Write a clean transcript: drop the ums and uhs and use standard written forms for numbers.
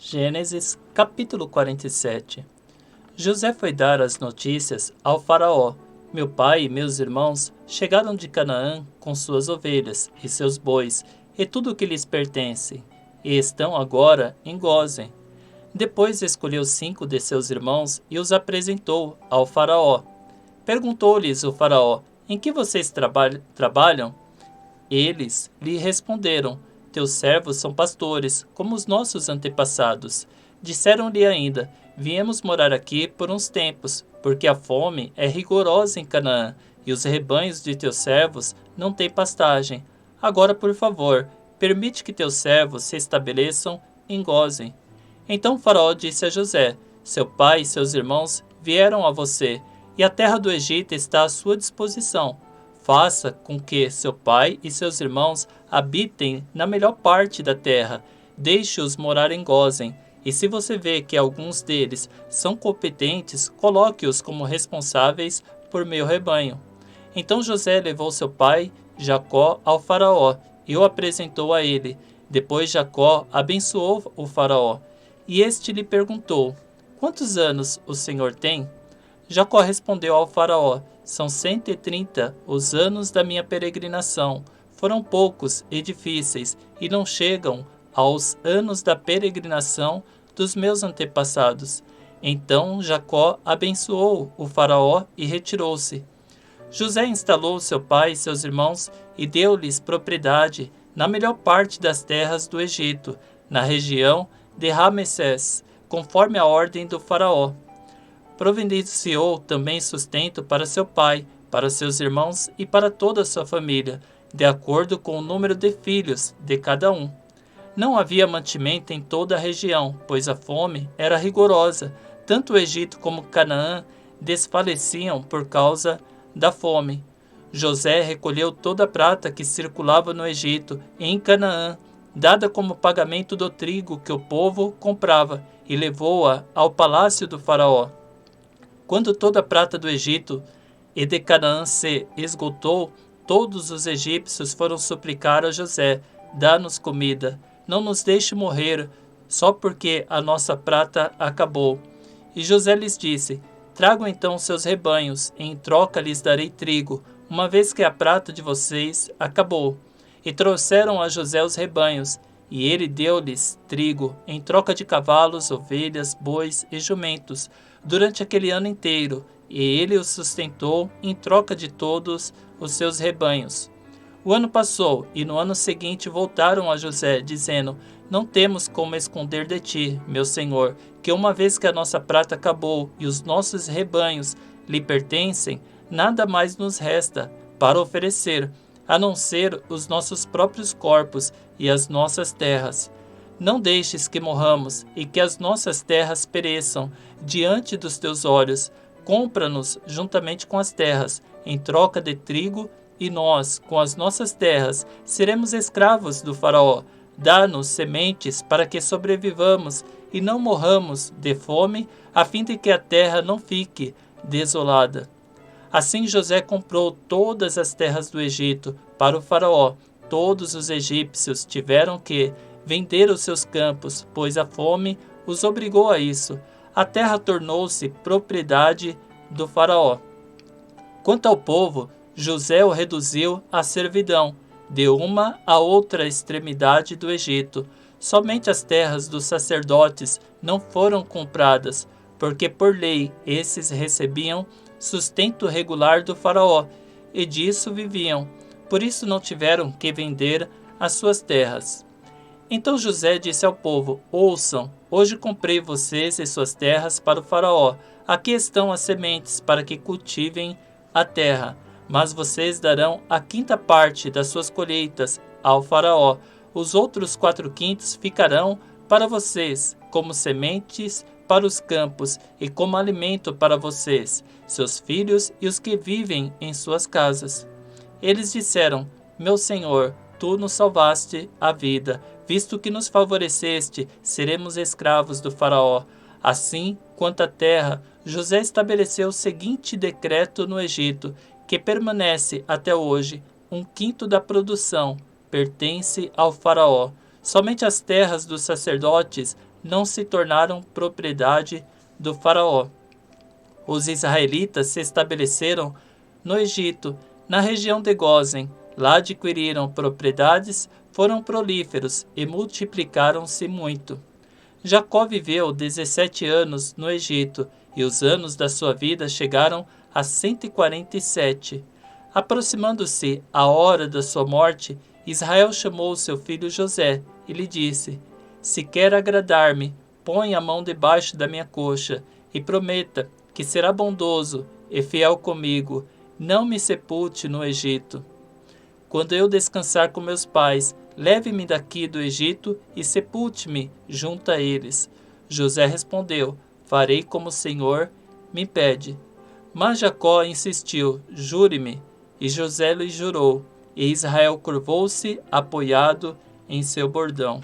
Gênesis capítulo 47. José foi dar as notícias ao faraó. Meu pai e meus irmãos chegaram de Canaã com suas ovelhas e seus bois e tudo o que lhes pertence, e estão agora em Gósen. Depois escolheu 5 de seus irmãos e os apresentou ao faraó. Perguntou-lhes o faraó: em que vocês trabalham? Eles lhe responderam: teus servos são pastores, como os nossos antepassados. Disseram-lhe ainda: viemos morar aqui por uns tempos, porque a fome é rigorosa em Canaã, e os rebanhos de teus servos não têm pastagem. Agora, por favor, permite que teus servos se estabeleçam em Gósen. Então o faraó disse a José: seu pai e seus irmãos vieram a você, e a terra do Egito está à sua disposição. Faça com que seu pai e seus irmãos habitem na melhor parte da terra. Deixe-os morar em Gósen. E se você vê que alguns deles são competentes, coloque-os como responsáveis por meu rebanho. Então José levou seu pai, Jacó, ao faraó e o apresentou a ele. Depois Jacó abençoou o faraó. E este lhe perguntou: quantos anos o senhor tem? Jacó respondeu ao faraó: são 130 os anos da minha peregrinação. Foram poucos e difíceis, e não chegam aos anos da peregrinação dos meus antepassados. Então Jacó abençoou o faraó e retirou-se. José instalou seu pai e seus irmãos e deu-lhes propriedade na melhor parte das terras do Egito, na região de Ramessés, conforme a ordem do faraó. Providenciou também sustento para seu pai, para seus irmãos e para toda a sua família, de acordo com o número de filhos de cada um. Não havia mantimento em toda a região, pois a fome era rigorosa. Tanto o Egito como Canaã desfaleciam por causa da fome. José recolheu toda a prata que circulava no Egito e em Canaã, dada como pagamento do trigo que o povo comprava, e levou-a ao palácio do faraó. Quando toda a prata do Egito e de Canaã se esgotou, todos os egípcios foram suplicar a José: dá-nos comida, não nos deixe morrer, só porque a nossa prata acabou. E José lhes disse: tragam então seus rebanhos, e em troca lhes darei trigo, uma vez que a prata de vocês acabou. E trouxeram a José os rebanhos, e ele deu-lhes trigo, em troca de cavalos, ovelhas, bois e jumentos, durante aquele ano inteiro, e ele os sustentou em troca de todos os seus rebanhos. O ano passou, e no ano seguinte voltaram a José, dizendo: não temos como esconder de ti, meu senhor, que uma vez que a nossa prata acabou e os nossos rebanhos lhe pertencem, nada mais nos resta para oferecer, a não ser os nossos próprios corpos e as nossas terras. Não deixes que morramos e que as nossas terras pereçam diante dos teus olhos. Compra-nos juntamente com as terras, em troca de trigo, e nós, com as nossas terras, seremos escravos do faraó. Dá-nos sementes para que sobrevivamos e não morramos de fome, a fim de que a terra não fique desolada. Assim José comprou todas as terras do Egito para o faraó. Todos os egípcios tiveram que vender os seus campos, pois a fome os obrigou a isso. A terra tornou-se propriedade do faraó. Quanto ao povo, José o reduziu à servidão, de uma a outra extremidade do Egito. Somente as terras dos sacerdotes não foram compradas, porque por lei esses recebiam sustento regular do faraó, e disso viviam. Por isso não tiveram que vender as suas terras. Então José disse ao povo: ouçam, hoje comprei vocês e suas terras para o faraó. Aqui estão as sementes para que cultivem a terra, mas vocês darão a 5ª parte das suas colheitas ao faraó. Os outros 4/5 ficarão para vocês, como sementes para os campos e como alimento para vocês, seus filhos e os que vivem em suas casas. Eles disseram: meu senhor, tu nos salvaste a vida, visto que nos favoreceste, seremos escravos do faraó. Assim, quanto à terra, José estabeleceu o seguinte decreto no Egito, que permanece até hoje: 1/5 da produção pertence ao faraó. Somente as terras dos sacerdotes não se tornaram propriedade do faraó. Os israelitas se estabeleceram no Egito, na região de Gósen. Lá adquiriram propriedades, foram prolíferos e multiplicaram-se muito. Jacó viveu 17 anos no Egito, e os anos da sua vida chegaram a 147. Aproximando-se a hora da sua morte, Israel chamou seu filho José e lhe disse: Se quer agradar-me, põe a mão debaixo da minha coxa e prometa que será bondoso e fiel comigo. Não me sepulte no Egito. Quando eu descansar com meus pais, leve-me daqui do Egito e sepulte-me junto a eles. José respondeu: Farei como o Senhor me pede. Mas Jacó insistiu: Jure-me. E José lhe jurou, e Israel curvou-se apoiado em seu bordão.